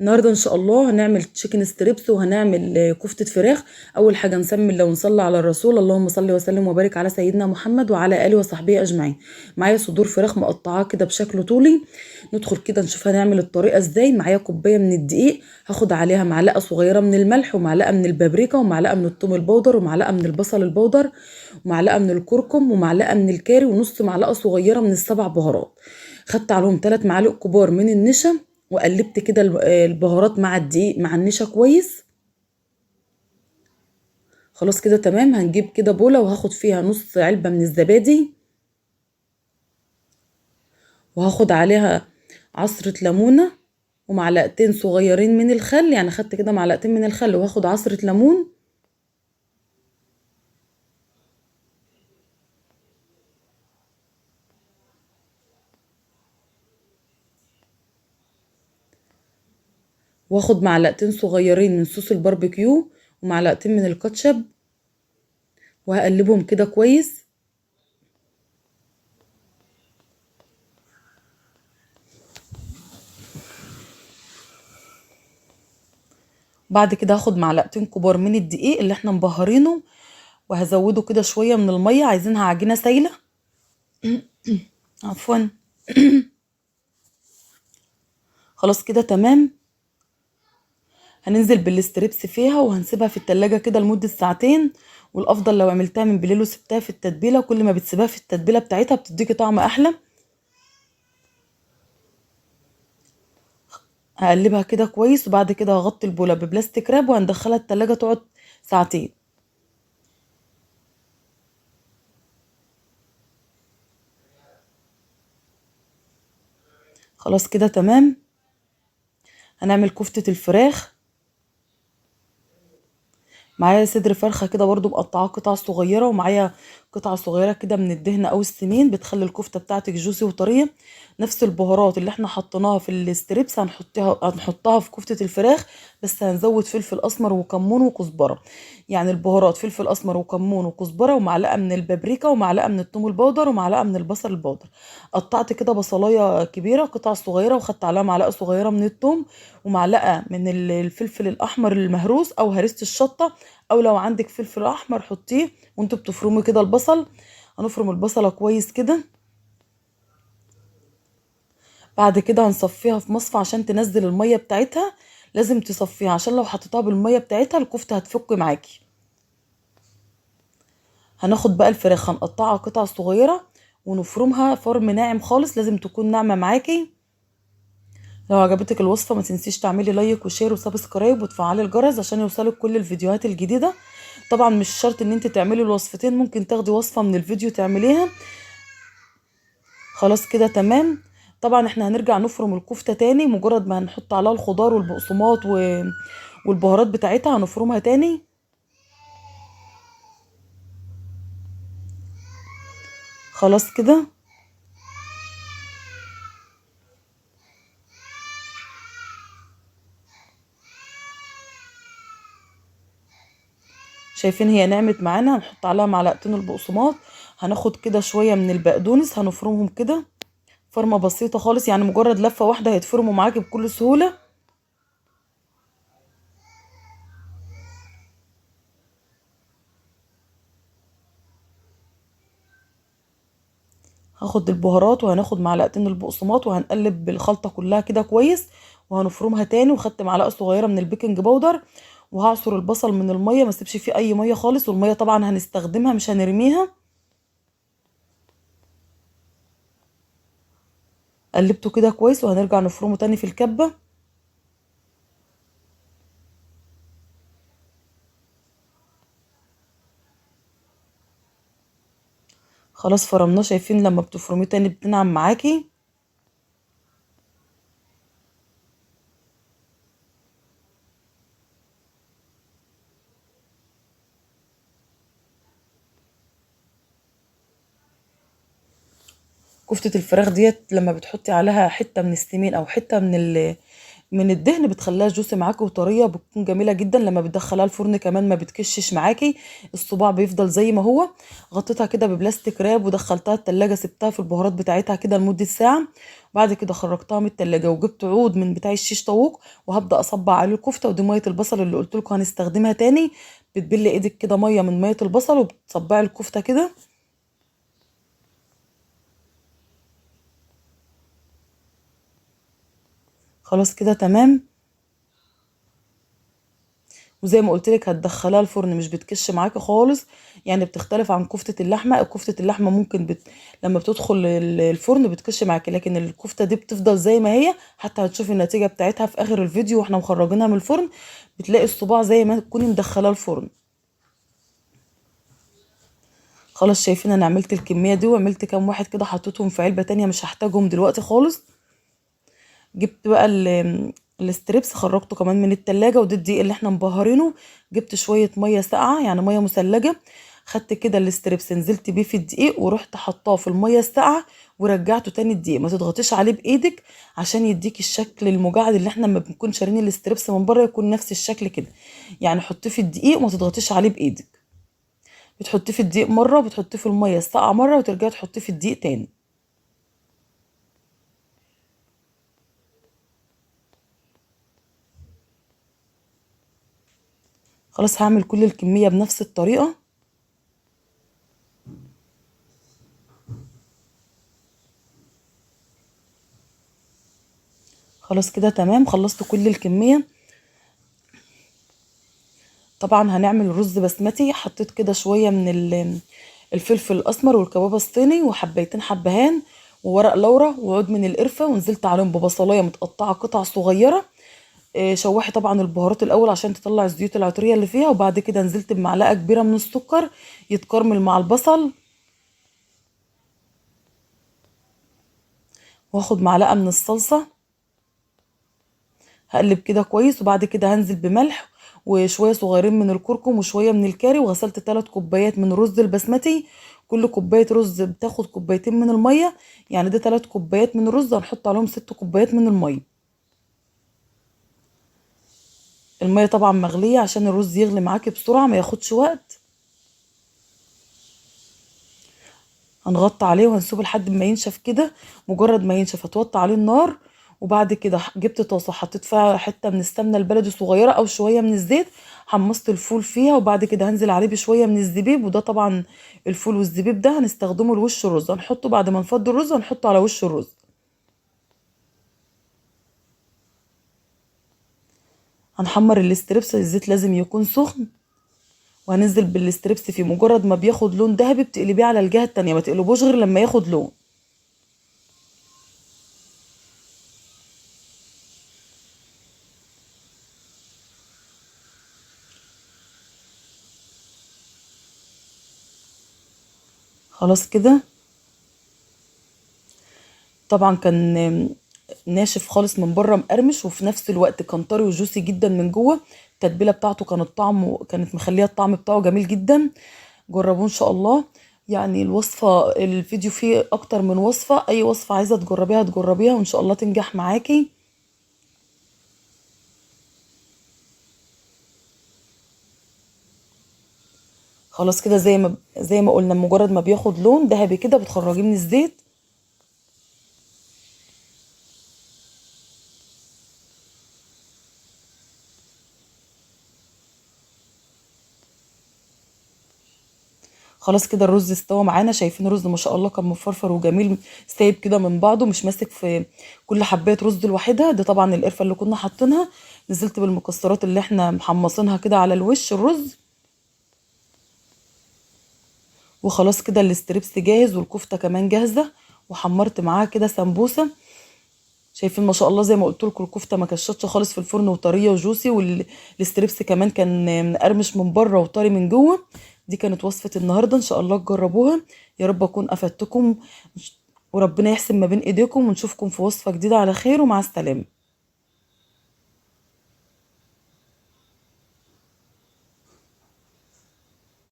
النهارده ان شاء الله هنعمل تشيكن ستريبس وهنعمل كفتة فراخ. اول حاجة نسمي الله ونصلي على الرسول، اللهم صل وسلم وبارك على سيدنا محمد وعلى اله وصحبه اجمعين. معايا صدور فراخ مقطعاه كده بشكل طولي. ندخل كده نشوف هنعمل الطريقة ازاي. معايا كوباية من الدقيق، هاخد عليها معلقة صغيرة من الملح ومعلقة من البابريكا ومعلقة من الثوم البودر ومعلقة من البصل البودر ومعلقة من الكركم ومعلقة من الكاري ونص معلقة صغيرة من السبع بهارات. خدت عليهم 3 معالق كبار من النشا، وقلبت كده البهارات مع الدقيق مع النشا كويس. خلاص كده تمام. هنجيب كده بولة وهاخد فيها نص علبة من الزبادي، وهاخد عليها عصرة ليمونة ومعلقتين صغيرين من الخل. يعني خدت كده معلقتين من الخل وهاخد عصرة ليمون. واخد معلقتين صغيرين من صوص الباربيكيو ومعلقتين من الكاتشب، وهقلبهم كده كويس. بعد كده هاخد معلقتين كبار من الدقيق اللي احنا مبهرينه، وهزوده كده شوية من المية. عايزينها عجينة سايلة. عفوا. خلاص كده تمام. هننزل بالستريبس فيها وهنسيبها في التلاجة كده لمدة ساعتين. والافضل لو عملتها من بالليل وسبتها في التتبيلة، كل ما بتسيبها في التتبيلة بتاعتها بتديكي طعم احلى. هقلبها كده كويس، وبعد كده هغطي البولة ببلاستيك راب وهندخلها التلاجة تقعد ساعتين. خلاص كده تمام. هنعمل كفتة الفراخ. معايا صدر فرخة كده برضو مقطعاه قطع صغيرة، ومعايا قطعة صغيرة كده من الدهن او السمين بتخلي الكفتة بتاعتك جوسي وطرية. نفس البهارات اللي احنا حطيناها في الستريبس هنحطها في كفتة الفراخ، بس هنزود فلفل اسمر وكمون وكزبرة. يعني البهارات فلفل اسمر وكمون وكزبرة ومعلقة من البابريكا ومعلقة من الثوم البودر ومعلقة من البصل البودر. قطعت كده بصلاية كبيرة قطع صغيرة، وخدت عليها معلقة صغيرة من الثوم ومعلقة من الفلفل الأحمر المهروس أو هريسة الشطة، أو لو عندك فلفل أحمر حطيه. وانتوا بتفرموا كده البصل، هنفرم البصلة كويس كده. بعد كده هنصفيها في مصفى عشان تنزل المية بتاعتها. لازم تصفيها عشان لو حطيتها بالمية بتاعتها الكفتة هتفك معاكي. هناخد بقى الفراخ هنقطعها قطع صغيرة ونفرمها فرم ناعم خالص، لازم تكون ناعمة معاكي. لو عجبتك الوصفة ما تنسيش تعملي لايك وشير وسبسكرايب وتفعلي الجرس عشان يوصلك كل الفيديوهات الجديدة. طبعا مش شرط ان انت تعملي الوصفتين، ممكن تاخدي وصفة من الفيديو تعمليها. خلاص كده تمام. طبعا احنا هنرجع نفرم الكفتة تاني مجرد ما هنحط عليها الخضار والبقسماط والبهارات بتاعتها هنفرمها تاني. خلاص كده. شايفين هي نعمت معانا. هنحط عليها معلقتين البقسماط. هناخد كده شوية من البقدونس هنفرمهم كده فرمة بسيطة خالص، يعني مجرد لفة واحدة هيتفرموا معاكي بكل سهولة. هاخد البهارات وهناخد معلقتين البقسماط وهنقلب بالخلطة كلها كده كويس، وهنفرمها تاني. وخدت معلقة صغيرة من البيكنج باودر، وهعصر البصل من المية، ما اسيبش فيه اي مية خالص، والمية طبعا هنستخدمها مش هنرميها. قلبته كده كويس وهنرجع نفرمه تاني في الكبة. خلاص فرمناه. شايفين لما بتفرميه تاني بتنعم معاكي. كفتة الفراخ ديت لما بتحطي عليها حتة من السمين او حتة من من الدهن بتخليها جوسي معاكي وطريه، بتكون جميله جدا. لما بتدخلها الفرن كمان ما بتكشش معاكي، الصباع بيفضل زي ما هو. غطيتها كده ببلاستيك راب ودخلتها التلاجة، سبتها في البهارات بتاعتها كده لمده ساعه. بعد كده خرجتها من التلاجة وجبت عود من بتاع الشيش طاووق، وهبدا اصبع عليه الكفته. ودي ميه البصل اللي قلت لكم هنستخدمها تاني. بتبلي ايدك كده ميه من ميه البصل وبتصبعي الكفته كده. خلاص كده تمام. وزي ما قلت لك هتدخلها الفرن مش بتكش معاكي خالص. يعني بتختلف عن كفتة اللحمة. كفتة اللحمة ممكن لما بتدخل الفرن بتكش معاكي، لكن الكفتة دي بتفضل زي ما هي. حتى هتشوفي النتيجة بتاعتها في اخر الفيديو واحنا مخرجينها من الفرن. بتلاقي الصباع زي ما تكوني مدخلاه الفرن. خلاص شايفين انا عملت الكمية دي وعملت كام واحد كده، حطيتهم في علبة تانية مش هحتاجهم دلوقتي خالص. جبت بقى الستريبس، خرجته كمان من التلاجة، وده الدقيق اللي احنا مبهرينه. جبت شوية مية ساقعة يعني مية مثلجة. خدت كده الستريبس نزلت بيه في الدقيق ورحت حطاه في المية الساقعة، ورجعته تاني الدقيق. ما تضغطيش عليه بايدك عشان يديك الشكل المجعد اللي احنا لما بنكون شارين الستريبس من بره يكون نفس الشكل كده. يعني حطيه في الدقيق وما تضغطيش عليه بايدك. بتحطيه في الدقيق مرة وبتحطيه في المية الساقعة مرة وترجعي تحطيه في الدقيق تاني. خلاص هعمل كل الكمية بنفس الطريقة. خلاص كده تمام، خلصت كل الكمية. طبعا هنعمل رز بسمتي. حطيت كده شوية من الفلفل الأسمر والكباب الصيني وحبيتين حبهان وورق لورا وعود من القرفة، ونزلت عليهم ببصلاية متقطعة قطع صغيرة. شوحي طبعا البهارات الأول عشان تطلع الزيوت العطرية اللي فيها، وبعد كده نزلت بمعلقة كبيرة من السكر يتكرمل مع البصل. واخد معلقة من الصلصة، هقلب كده كويس. وبعد كده هنزل بملح وشويه صغيرين من الكركم وشويه من الكاري. وغسلت 3 كوبايات من الرز البسمتي. كل كوبايه رز بتاخد كوبايتين من الميه. يعني ده 3 كوبايات من الرز هنحط عليهم 6 كوبايات من الميه. الميه طبعا مغليه عشان الرز يغلي معاكي بسرعه ما ياخدش وقت. هنغطي عليه وهنسيبه لحد ما ينشف كده. مجرد ما ينشف هتوطي عليه النار. وبعد كده جبت طاسه حطيت فيها حته من السمنه البلدي صغيره او شويه من الزيت. حمصت الفول فيها وبعد كده هنزل عليه بشويه من الزبيب. وده طبعا الفول والزبيب ده هنستخدمه لوش الرز. هنحطه بعد ما نفضي الرز هنحطه على وش الرز. هنحمر الاستريبس، الزيت لازم يكون سخن. وهننزل بالاستريبس فيه. مجرد ما بياخد لون ذهبي بتقلبيه على الجهه التانية، ما تقلبوش غير لما ياخد لون. خلاص كده. طبعا كان ناشف خالص من بره مقرمش، وفي نفس الوقت كان طري وجوسي جدا من جوه. التتبيله بتاعته كانت مخليه الطعم بتاعه جميل جدا. جربوه ان شاء الله. يعني الفيديو فيه اكتر من وصفه. اي وصفه عايزه تجربيها تجربيها وان شاء الله تنجح معاكي. خلاص كده زي ما قلنا، مجرد ما بياخد لون ذهبي كده بتخرجيه من الزيت. خلاص كده الرز استوى معانا. شايفين الرز ما شاء الله كان مفرفر وجميل، سايب كده من بعضه مش ماسك في كل حبايه رز لوحدها. ده طبعا القرفه اللي كنا حاطينها. نزلت بالمكسرات اللي احنا محمصينها كده على الوش الرز. وخلاص كده الاستريبس جاهز والكفته كمان جاهزه. وحمرت معاها كده سمبوسه. شايفين ما شاء الله زي ما قلت لكم الكفته ما كشطش خالص في الفرن وطريه وجوسي، والستريبس كمان كان مقرمش من بره وطري من جوه. دي كانت وصفه النهارده، ان شاء الله تجربوها. يا رب اكون افدتكم. وربنا يحسن ما بين ايديكم ونشوفكم في وصفه جديده على خير ومع السلامه.